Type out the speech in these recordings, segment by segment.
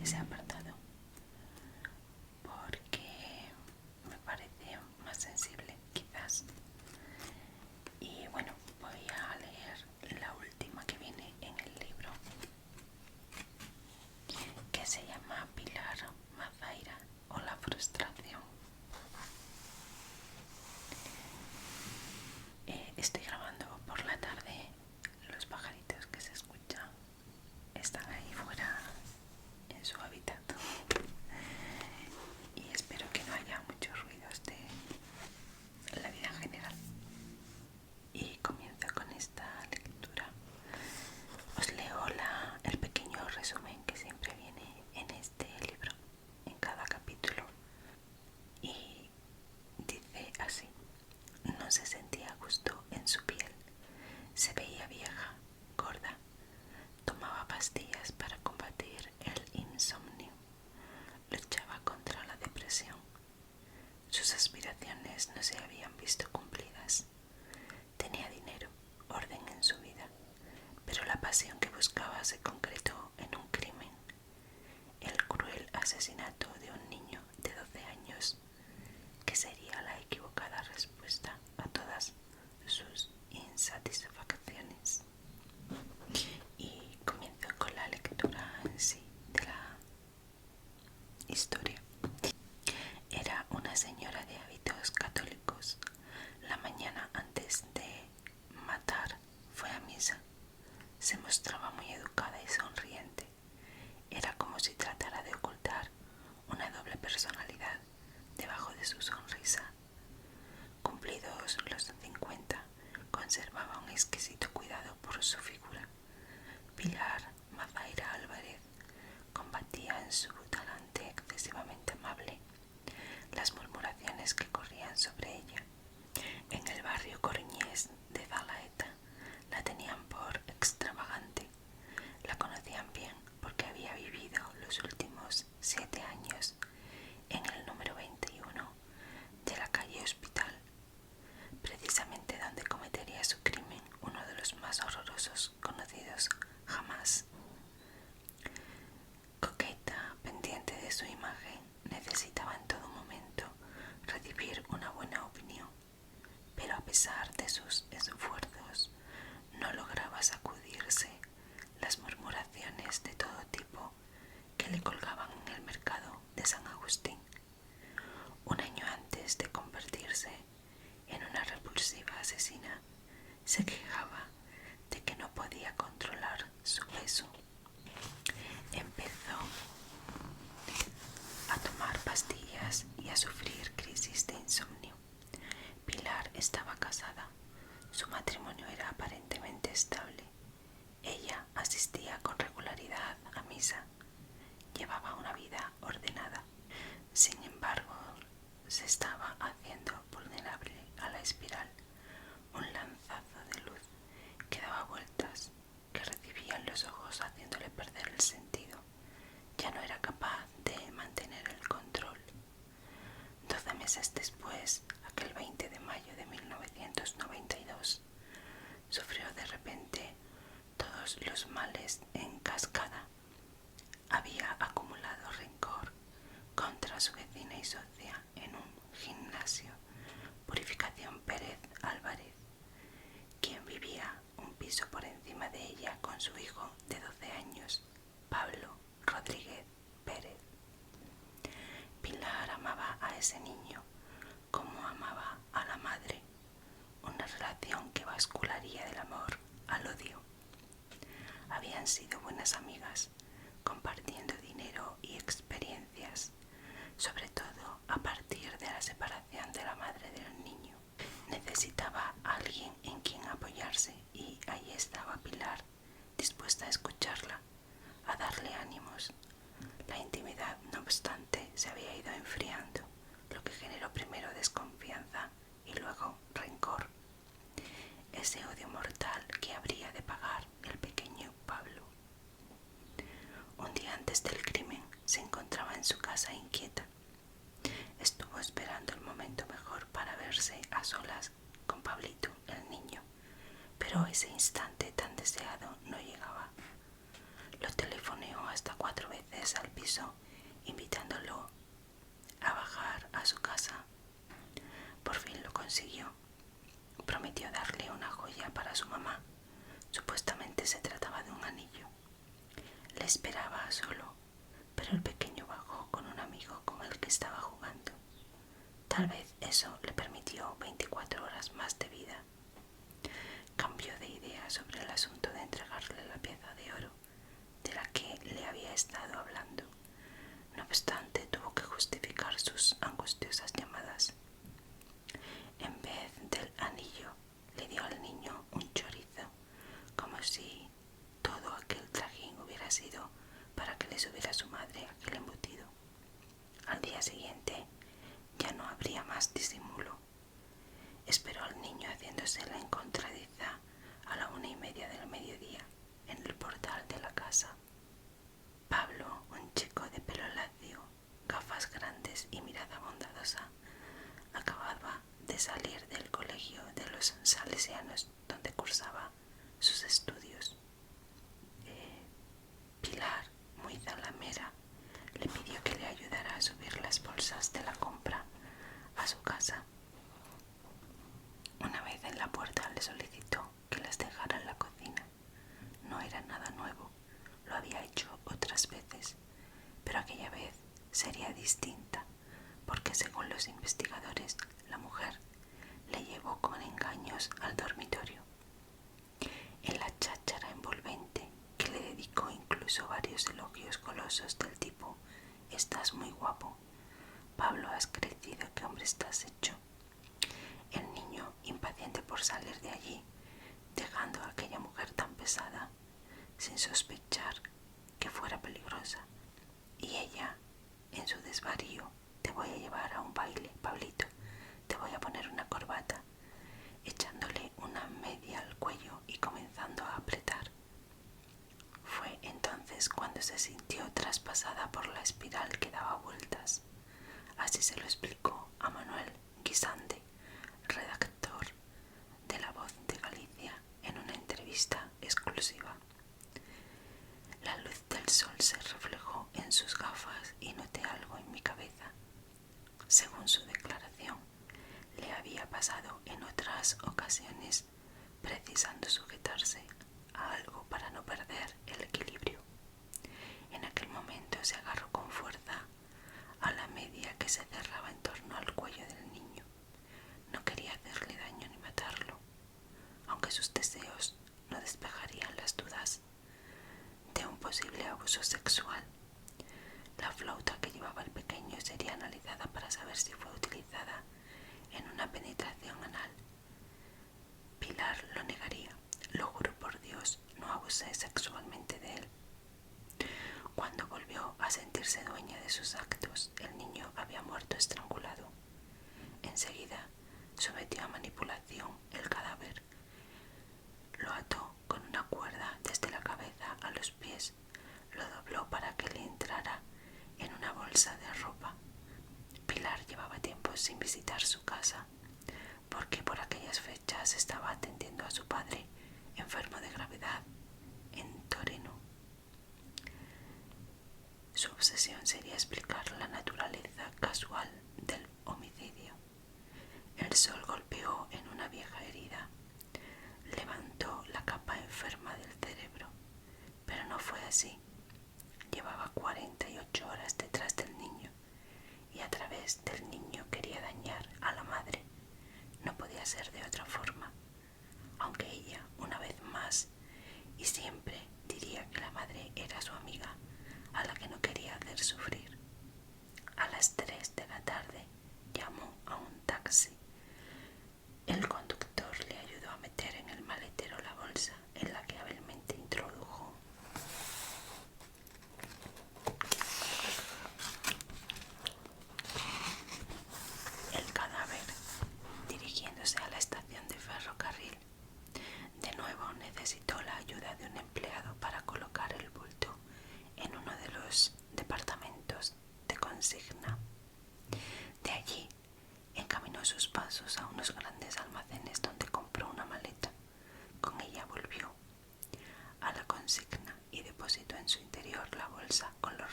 ese apartado porque me parece más sensible quizás. Y bueno, voy a leer la última que viene en el libro, que se llama Pilar Mazaira o la frustración. Estoy grabando por la tarde. Los pajaritos que se escuchan están ahí fuera en su hábitat y espero que no haya muchos ruidos de la vida en general. Y comienzo con esta lectura. Os leo el pequeño resumen que siempre viene en este libro, en cada capítulo, y dice así: no se sentía a gusto en su piel, se veía vieja, gorda, tomaba pastillas para combatir el insomnio, luchaba contra la depresión. Sus aspiraciones no se habían visto cumplidas. Tenía dinero, orden en su vida, pero la pasión que buscaba se concretó en un crimen: el cruel asesinato de un niño de 12 años, que sería la equivocada respuesta a todas sus insatisfacciones. Y comienzo con la lectura en sí de la historia. Era una señora de hábitos católicos. La mañana antes de matar fue a misa. Se mostraba muy educada y sonriente. Era como si tratara de ocultar una doble personalidad debajo de su sonrisa. Cumplidos los 50, conservaba un exquisito cuidado por su figura. Pilar Mazaira Álvarez combatía en su talante excesivamente amable las murmuraciones que corrían sobre ella. En el barrio coruñés de Zalaeta la tenían por extravagante. La conocían bien porque había vivido los últimos 7 años en el número 21 de la calle Hospital, precisamente donde cometería su crimen, uno de los más horrorosos conocidos jamás. Coqueta, pendiente de su imagen, necesitaba en todo momento recibir una buena opinión, pero a pesar de sus esfuerzos no lograba sacudirse las murmuraciones de todo tipo que le colgaban en el mercado de San Agustín. Un año antes de convertirse en una repulsiva asesina, se quejaba de que no podía controlar su peso. Empezó a tomar pastillas y a sufrir crisis de insomnio. Pilar estaba casada. Su matrimonio era aparentemente estable. Ella asistía con regularidad a misa. Llevaba una vida ordenada. Sin embargo, se estaba haciendo vulnerable a la espiral, un lanzazo de luz que daba vueltas, que recibía en los ojos haciéndole perder el sentido. Ya no era capaz de mantener el control. 12 meses después, aquel 20 de mayo de 1992, sufrió de repente todos los males en cascada. Había acumulado rencor contra su vecina y socia en un gimnasio, Purificación Pérez Álvarez, quien vivía un piso por encima de ella con su hijo de 12 años, Pablo Rodríguez Pérez. Pilar amaba a ese niño como amaba a la madre, una relación que bascularía del amor al odio. Habían sido buenas amigas, compartiendo dinero y experiencias, sobre todo a partir de la separación de la madre del niño. Necesitaba a alguien en quien apoyarse y ahí estaba Pilar, dispuesta a escucharla, a darle ánimos. La intimidad, no obstante, se había ido enfriando, lo que generó primero desconfianza y luego rencor. Ese odio mortal que habría de pagar el pequeño Pablo. Un día antes del crimen se encontraba en su casa inquieta. Estuvo esperando el momento mejor para verse a solas con Pablito, el niño, pero ese instante tan deseado no llegaba. Lo telefoneó hasta 4 veces pies al piso, invitándolo a bajar a su casa. Por fin lo consiguió. Prometió darle una joya para su mamá. Supuestamente se trataba de un anillo. Le esperaba solo, pero el pequeño bajó con un amigo con el que estaba jugando. Tal vez eso le permitió 24 horas más de vida. Cambió de idea sobre el asunto de entregarle la pieza de oro de la que le había estado hablando. No obstante, tuvo que justificar sus angustiosas llamadas. En vez del anillo, le dio al niño un chorizo, como si todo aquel trajín hubiera sido para que le subiera su madre aquel embutido. Al día siguiente ya no habría más disimulo. Esperó al niño haciéndose la encontradiza a la 1:30 del mediodía en el portal de la casa. Pablo, un chico de pelo lacio, gafas grandes y mirada bondadosa, acababa de salir del colegio de los salesianos donde cursaba sus estudios. Pilar, muy zalamera, le pidió que le ayudara a subir las bolsas de la compra a su casa. Una vez en la puerta le solicitó que las dejara en la cocina. No era nada nuevo, lo había hecho otras veces, pero aquella vez sería distinta, porque según los investigadores, la mujer le llevó con engaños al dormitorio. En la cháchara envolvente, que le dedicó incluso varios elogios golosos del tipo «Estás muy guapo», «Pablo, has crecido, qué hombre estás hecho». El niño, impaciente por salir de allí, dejando a aquella mujer tan pesada, sin sospechar que fuera peligrosa, y ella, en su desvarío, «Te voy a llevar a un baile, Pablito, te voy a poner una corbata», echándole una media al cuello y comenzando a apretar. Fue entonces cuando se sintió traspasada por la espiral que daba vueltas. Así se lo explicó a Manuel Guisande, redactor de La Voz de Galicia, en una entrevista exclusiva. La luz del sol se reflejó en sus gafas y noté algo en mi cabeza. Según su declaración, le había pasado en otras ocasiones precisando sujetarse a algo para no perder el equilibrio. En aquel momento se agarró con fuerza a la media que se cerraba en torno al cuello del niño. No quería hacerle daño ni matarlo, aunque sus deseos no despejarían las dudas de un posible abuso sexual. La flauta que llevaba el pequeño sería analizada para saber si fue utilizada en una penetración anal. Pilar lo negaría. «Lo juro por Dios, no abusé sexualmente de él». Cuando volvió a sentirse dueña de sus actos, el niño había muerto estrangulado. Enseguida sometió a manipulación el cadáver. Lo ató con una cuerda desde la cabeza a los pies, lo dobló para que le entrara en una bolsa de ropa. Pilar llevaba tiempo sin visitar su casa, porque por aquellas fechas estaba atendiendo a su padre, enfermo de gravedad, en Toreno. Su obsesión sería explicar la naturaleza casual del homicidio. El sol golpeó en una vieja herida, levantó la capa enferma del cerebro, pero no fue así. Llevaba 48 horas detrás del niño, y a través del niño quería dañar a la madre. No podía ser de otra forma, aunque ella, una vez más y siempre, diría que la madre era su amiga, a la que no quería hacer sufrir. A las 3 de la tarde llamó a un taxi. El conductor le ayudó a meter en el maletero la bolsa en la que hábilmente introdujo el cadáver, dirigiéndose a la estación de ferrocarril. De nuevo necesitó la ayuda de un empleado para colocar el bulto en uno de los departamentos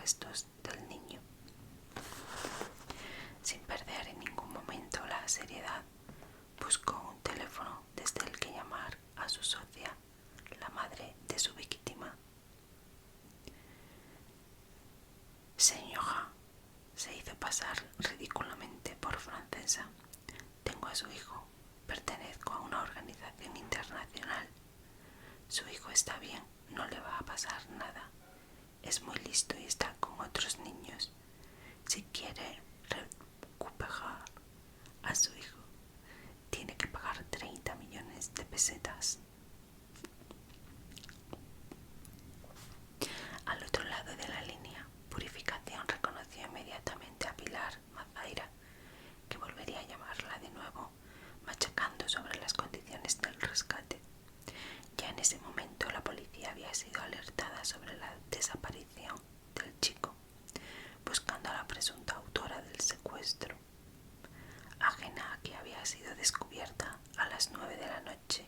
restos del niño. Sin perder en ningún momento la seriedad, buscó un teléfono desde el que llamar a su socia, la madre de su víctima. Señora, se hizo pasar ridículamente por francesa. Tengo a su hijo. Pertenezco a una organización internacional. Su hijo está bien, no le va a pasar nada. Es muy listo y está con otros niños. Si quiere recuperar a su hijo, tiene que pagar 30 millones de pesetas. Al otro lado de la línea, Purificación reconoció inmediatamente a Pilar Mazaira, que volvería a llamarla de nuevo, machacando sobre las condiciones del rescate. Ya en ese momento la policía había sido alertada sobre la desaparición del chico, buscando a la presunta autora del secuestro. Ajena a que había sido descubierta, a las 9 de la noche,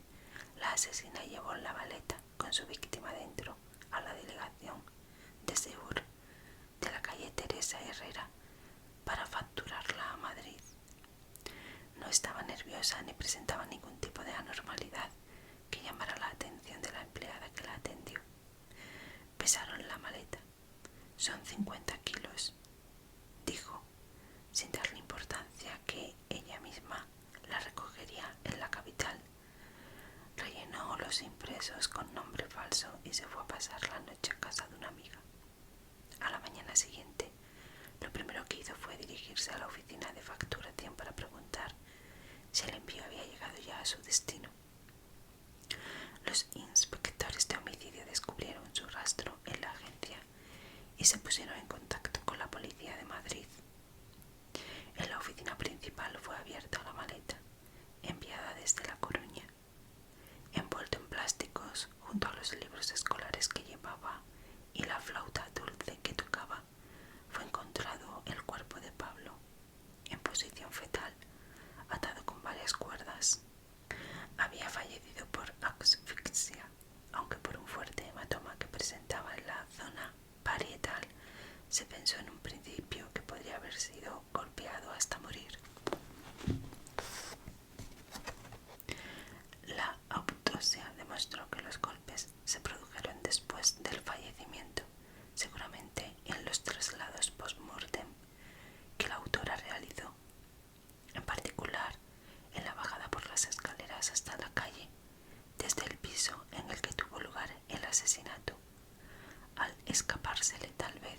la asesina llevó la maleta con su víctima dentro a la delegación de Seur de la calle Teresa Herrera para facturarla a Madrid. No estaba nerviosa ni presentaba ningún tipo de anormalidad que llamara la atención de la empleada que la atendió. Pesaron la maleta. Son 50 kilos, dijo, sin darle importancia que ella misma la recogería en la capital. Rellenó los impresos con nombre falso y se fue a pasar la noche a casa de una amiga. A la mañana siguiente, lo primero que hizo fue dirigirse a la oficina de facturación para preguntar si el envío había llegado ya a su destino. Los inspectores de homicidio descubrieron su rastro en la agencia y se pusieron en contacto con la policía de Madrid. En la oficina principal fue abierta la maleta, enviada desde La Coruña. Envuelto en plásticos, junto a los libros escolares que llevaba y la flauta dulce que tocaba, fue encontrado el cuerpo de Pablo, en posición fetal, atado con varias cuerdas. Había fallecido por asfixia, aunque por un fuerte hematoma que presentaba en la zona parietal. Se pensó en un principio que podría haber sido golpeado hasta morir. La autopsia demostró que los golpes se produjeron después del fallecimiento, seguramente en los traslados post-mortem que la autora realizó, en particular en la bajada por las escaleras hasta la calle, desde el piso en el que tuvo lugar el asesinato, al escapársele tal vez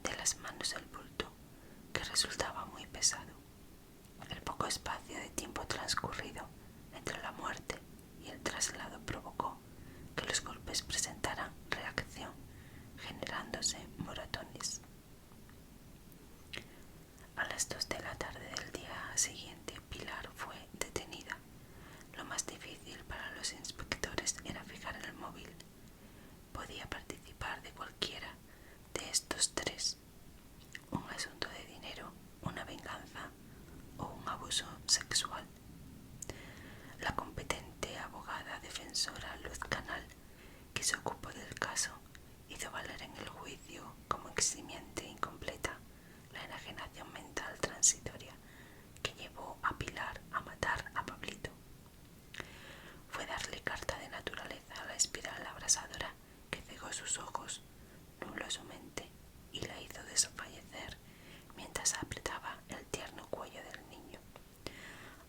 de las manos el bulto, que resultaba muy pesado. El poco espacio de tiempo transcurrido entre la muerte y el traslado provocó que los golpes presentaran reacción, generándose moratones. A las 2 de la tarde del día siguiente, Pilar fue detenida. Lo más difícil para los inspectores era fijar el móvil. Podía participar de cualquiera de estos tres: un asunto de dinero, una venganza o un abuso sexual. La competente abogada defensora Luz Canal, que se ocupó del caso, hizo valer en el juicio como eximiente e incompleta la enajenación mental transitoria que llevó a Pilar a matar a Pablito. Fue darle carta de naturaleza a la espiral abrasadora que cegó sus ojos, nubló su mente y la hizo desfallecer mientras apretaba el tierno cuello del niño.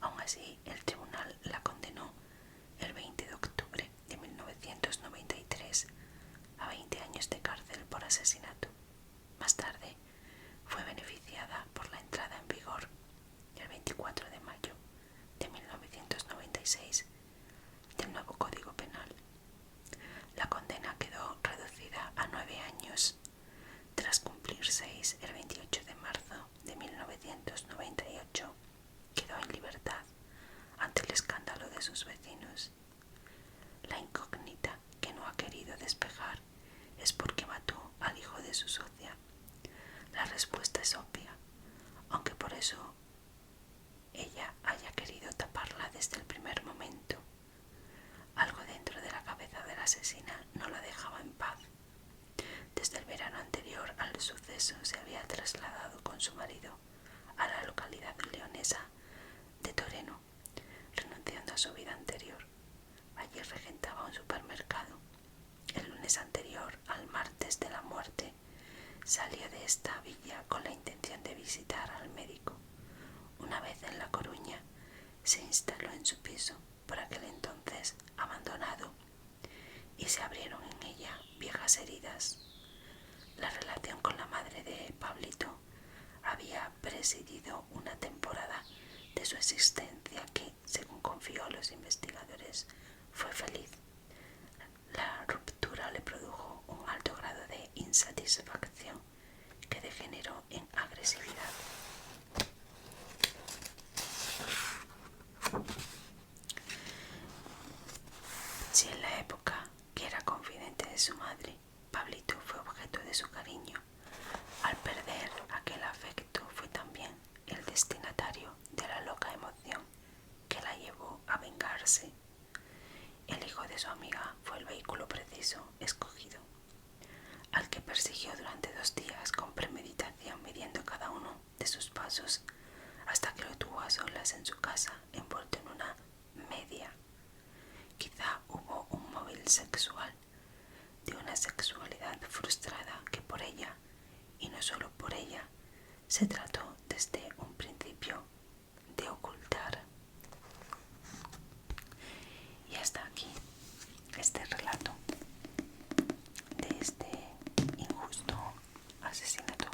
Aún así, el tribunal la condenó el 20 de octubre de 1993 a 20 años de cárcel por asesinato. Más tarde, fue beneficiada por la entrada en vigor, el 24 de mayo de 1996, del nuevo Código Penal. La condena quedó reducida a 9 años, tras cumplir 6 el 28 de marzo de 1998. Quedó en libertad ante el escándalo de sus vecinos. La incógnita que no ha querido despejar es por qué mató al hijo de su socia. La respuesta es obvia, aunque por eso ella haya querido taparla desde el primer momento. Algo dentro de la cabeza de la asesina no la dejaba en paz. Desde el verano anterior al suceso eso se había trasladado con su marido a la localidad leonesa de Toreno, renunciando a su vida anterior. Allí regentaba un supermercado. El lunes anterior al martes de la muerte salió de esta villa con la intención de visitar al médico. Una vez en La Coruña, se instaló en su piso, por aquel entonces abandonado, y se abrieron en ella viejas heridas. La relación con la madre de Pablito había presidido una temporada de su existencia que, según confió a los investigadores, fue feliz. La ruptura le produjo un alto grado de insatisfacción que degeneró en agresividad. Si en la época que era confidente de su madre, Pablito fue objeto de su cariño, al perder aquel afecto fue también el destinatario de la loca emoción que la llevó a vengarse. El hijo de su amiga fue el vehículo preciso escogido, al que persiguió durante 2 días con premeditación, midiendo cada uno de sus pasos, hasta que lo tuvo a solas en su casa, envuelto en una media. Quizá hubo un móvil sexual, de una sexualidad frustrada que por ella, y no solo por ella, se trató desde un principio de ocultar. Y hasta aquí este relato de este injusto asesinato,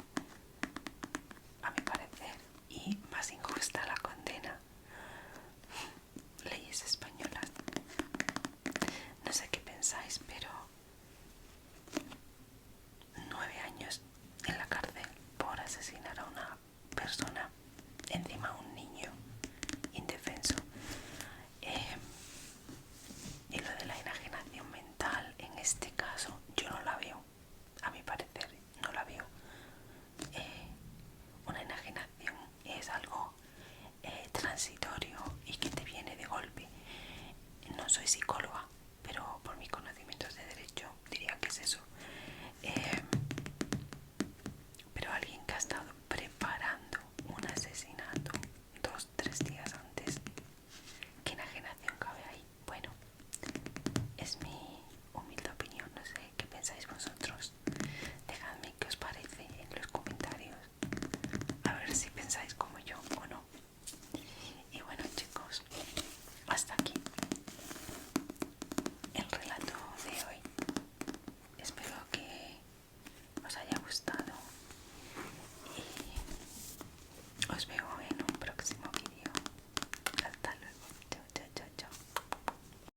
a mi parecer, y más injusta la condena. Leyes españolas. No sé qué pensáis, pero 9 años en la cárcel por asesinar a una persona, encima un niño indefenso. Y lo de la enajenación mental, en este caso, yo no la veo. A mi parecer, no la veo. Una enajenación es algo transitorio y que te viene de golpe. No soy psicóloga, pero por mis conocimientos de derecho diría que es eso. Pero alguien que ha estado